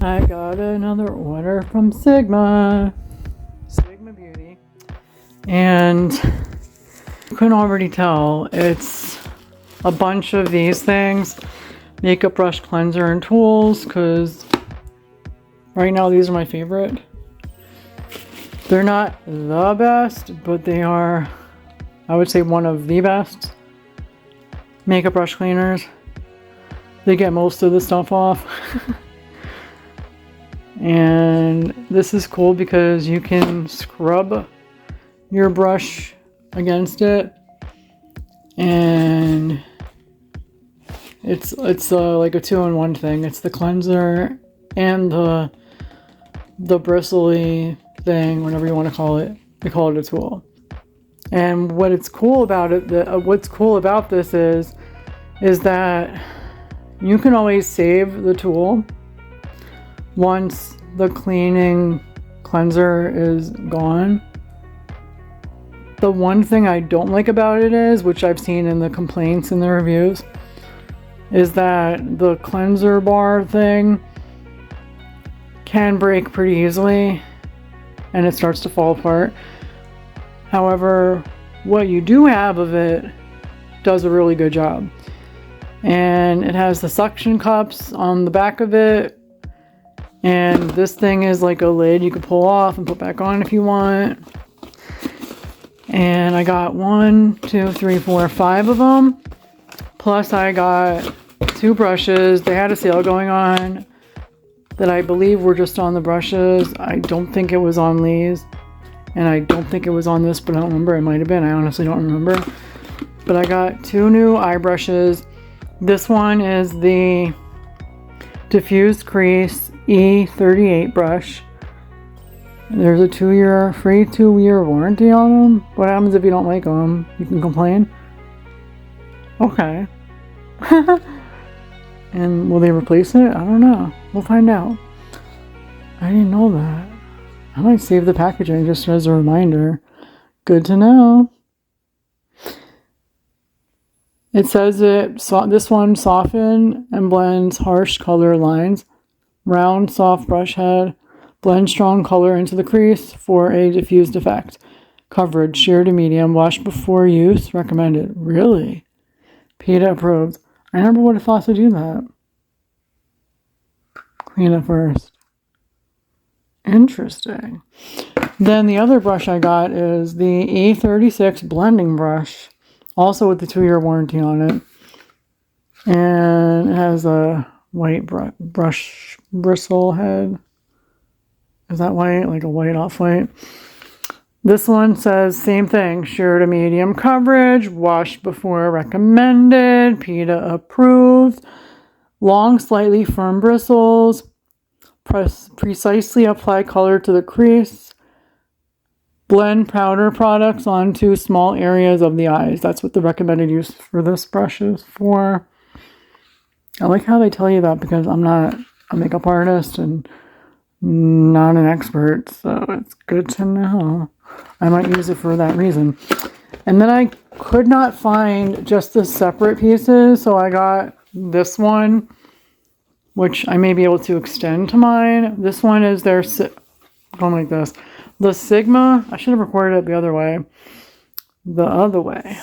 I got another order from Sigma Beauty, and you can already tell it's a bunch of these things, makeup brush, cleanser, and tools, because right now these are my favorite. They're not the best, but they are, I would say, one of the best makeup brush cleaners. They get most of the stuff off. And this is cool because you can scrub your brush against it, and it's like a 2-in-1 thing. It's the cleanser and the bristly thing, whatever you want to call it. They call it a tool. And what's cool about this is that you can always save the tool once the cleaning cleanser is gone. The one thing I don't like about it is, which I've seen in the complaints and the reviews, is that the cleanser bar thing can break pretty easily and it starts to fall apart. However, what you do have of it does a really good job. And it has the suction cups on the back of it. And this thing is like a lid you can pull off and put back on if you want. And I got 1, 2, 3, 4, 5 of them. Plus I got 2 brushes. They had a sale going on that I believe were just on the brushes. I don't think it was on these. And I don't think it was on this, but I don't remember. It might have been. I honestly don't remember. But I got 2 new eye brushes. This one is the Diffused Crease E38 brush. There's a free 2-year warranty on them. What happens if you don't like them? You can complain. Okay. And will they replace it? I don't know. We'll find out. I didn't know that. I might save the packaging just as a reminder. Good to know. It says this one softens and blends harsh color lines. Round, soft brush head. Blend strong color into the crease for a diffused effect. Coverage, sheer to medium. Wash before use. Recommended. Really? PETA approved. I never would have thought to do that. Clean it first. Interesting. Then the other brush I got is the E36 blending brush. Also with the 2-year warranty on it. And it has a white brush bristle head. Is that white? Like a white off-white? This one says same thing. Sheer to medium coverage. Wash before recommended. PETA approved. Long, slightly firm bristles. Precisely apply color to the crease. Blend powder products onto small areas of the eyes. That's what the recommended use for this brush is for. I like how they tell you that because I'm not a makeup artist and not an expert, so it's good to know. I might use it for that reason. And then I could not find just the separate pieces, so I got this one, which I may be able to extend to mine. This one is their, going like this. The Sigma, I should have recorded it the other way. The other way.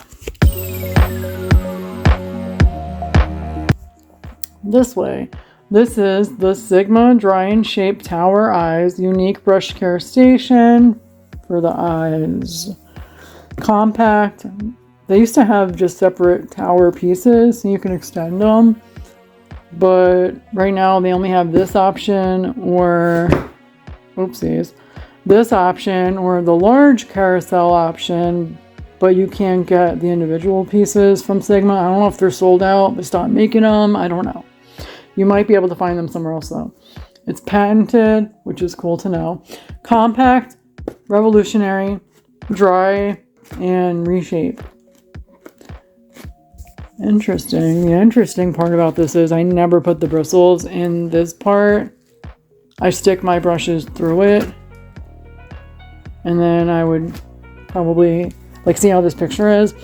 This way. This is the Sigma Dry and Shape Tower Eyes Unique Brush Care Station for the eyes. Compact. They used to have just separate tower pieces so you can extend them. But right now they only have this option or, oopsies, this option or the large carousel option, but you can't get the individual pieces from Sigma. I don't know if they're sold out. They stopped making them. I don't know. You might be able to find them somewhere else though. It's patented, which is cool to know. Compact, revolutionary, dry, and reshape. Interesting. The interesting part about this is I never put the bristles in this part. I stick my brushes through it. And then I would probably, like, see how this picture is?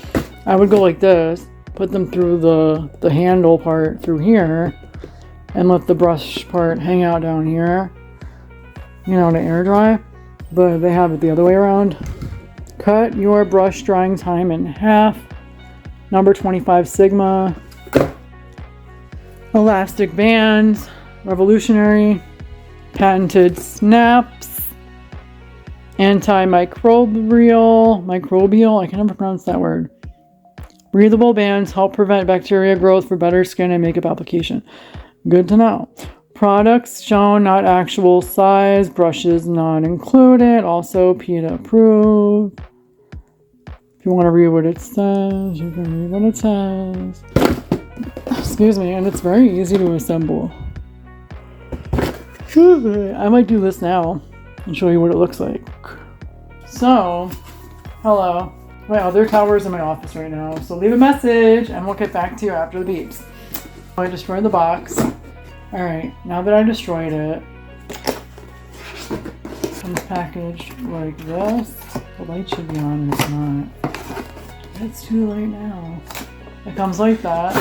I would go like this, put them through the handle part through here, and let the brush part hang out down here, you know, to air dry. But they have it the other way around. Cut your brush drying time in half. Number 25 Sigma. Elastic bands. Revolutionary. Patented snaps. Microbial, I can never pronounce that word. Breathable bands help prevent bacteria growth for better skin and makeup application. Good to know. Products shown, not actual size. Brushes not included. Also PETA approved. If you want to read what it says, you can read what it says. Excuse me, and it's very easy to assemble. I might do this now and show you what it looks like. So, hello. My other tower's in my office right now, so leave a message and we'll get back to you after the beeps. I destroyed the box. Alright, now that I destroyed it, it comes packaged like this. The light should be on and it's not. It's too late now. It comes like that.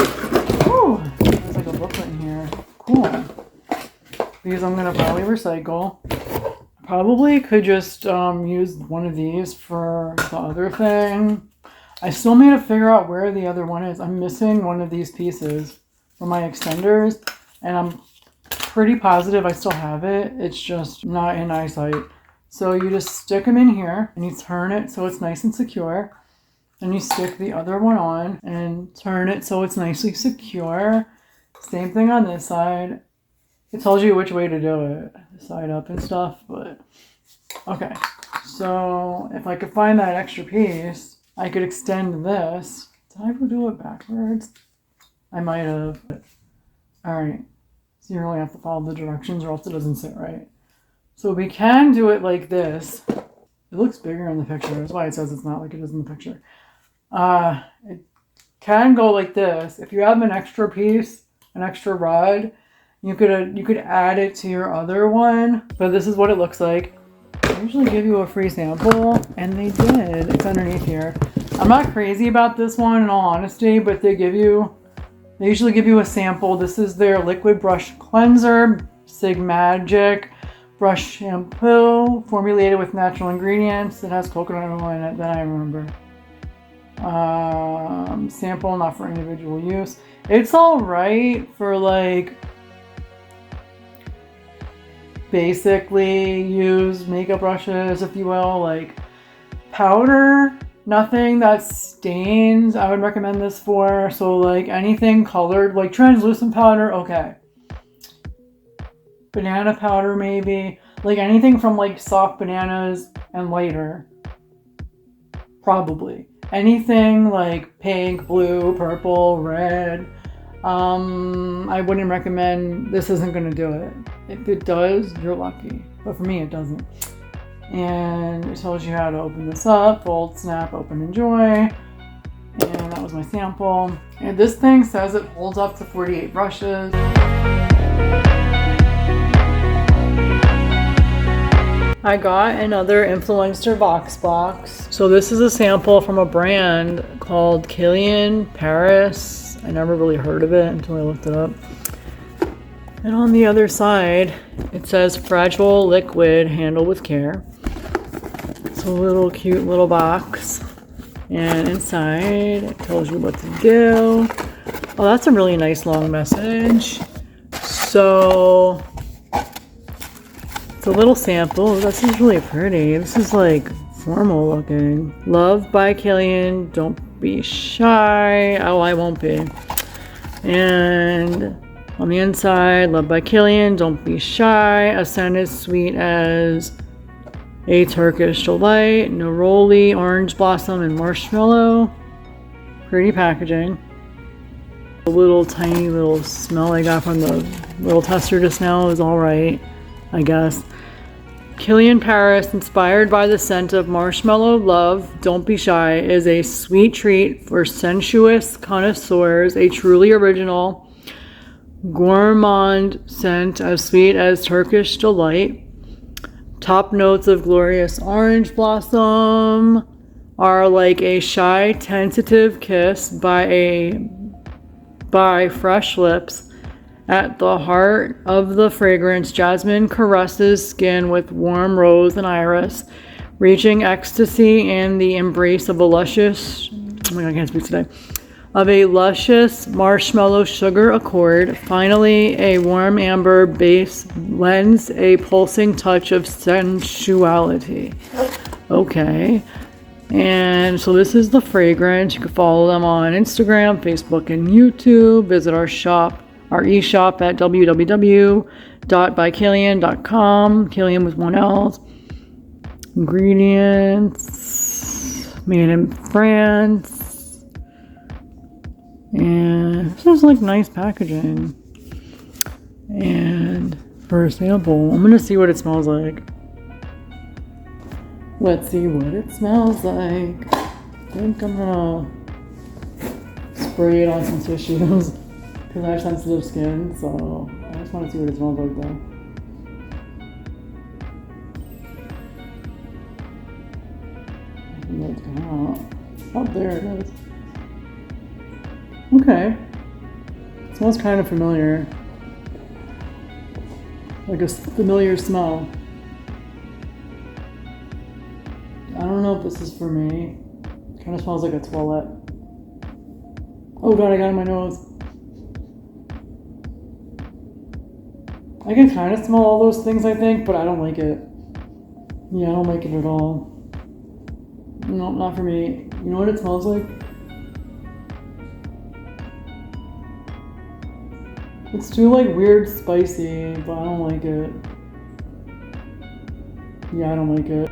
Whew! There's like a booklet in here. Cool. These I'm gonna probably recycle. Probably could just use one of these for the other thing. I still need to figure out where the other one is. I'm missing one of these pieces for my extenders, and I'm pretty positive I still have it. It's just not in eyesight. So you just stick them in here and you turn it so it's nice and secure. Then you stick the other one on and turn it so it's nicely secure. Same thing on this side. It tells you which way to do it, side up and stuff, but okay. So if I could find that extra piece, I could extend this. Did I ever do it backwards? I might have. All right. So you really have to follow the directions or else it doesn't sit right. So we can do it like this. It looks bigger in the picture. That's why it says it's not like it is in the picture. It can go like this. If you have an extra piece, an extra rod, you could add it to your other one, but this is what it looks like. They usually give you a free sample, and they did. It's underneath here. I'm not crazy about this one in all honesty, but they usually give you a sample. This is their liquid brush cleanser, Sigmagic brush shampoo, formulated with natural ingredients. It has coconut oil in it, that I remember. Sample, not for individual use. It's all right for like basically used makeup brushes, if you will, like powder, nothing that stains. I would recommend this for. So like anything colored, like translucent powder, okay. Banana powder maybe, like anything from like soft bananas and lighter, probably. Anything like pink, blue, purple, red, I wouldn't recommend. This isn't going to do it. If it does, you're lucky. But for me, it doesn't. And it tells you how to open this up. Fold, snap, open, enjoy. And that was my sample. And this thing says it holds up to 48 brushes. I got another Influenster VoxBox. So this is a sample from a brand called Kilian Paris. I never really heard of it until I looked it up. And on the other side, it says fragile liquid, handle with care. It's a little cute little box. And inside, it tells you what to do. Oh, that's a really nice long message. So it's a little sample. This is really pretty. This is like formal looking. Love by Kilian. Don't be shy. Oh, I won't be. And on the inside, love by Kilian. Don't be shy. A scent as sweet as a Turkish delight. Neroli, orange blossom, and marshmallow. Pretty packaging. The little tiny little smell I got from the little tester just now is alright, I guess. Kilian Paris, inspired by the scent of marshmallow love, don't be shy, is a sweet treat for sensuous connoisseurs, a truly original gourmand scent as sweet as Turkish delight. Top notes of glorious orange blossom are like a shy, tentative kiss by fresh lips At the heart of the fragrance, jasmine caresses skin with warm rose and iris, reaching ecstasy and the embrace of a luscious, oh my God, I can't speak today, of a luscious marshmallow sugar accord. Finally, a warm amber base lends a pulsing touch of sensuality. Okay. And so this is the fragrance. You can follow them on Instagram, Facebook, and YouTube. Visit our shop, our e-shop at www.bykilian.com. Kilian with 1 L. Ingredients. Made in France. And this is like nice packaging. And for a sample, I'm going to see what it smells like. Let's see what it smells like. I think I'm gonna spray it on some tissues because I have sensitive skin, so I just want to see what it smells like though. I think it's coming out. Oh, there it is. Okay. It smells kind of familiar. Like a familiar smell. I don't know if this is for me. It kind of smells like a toilet. Oh God, I got it in my nose. I can kind of smell all those things, I think, but I don't like it. Yeah, I don't like it at all. No, not for me. You know what it smells like? It's too like weird spicy, but I don't like it. Yeah, I don't like it.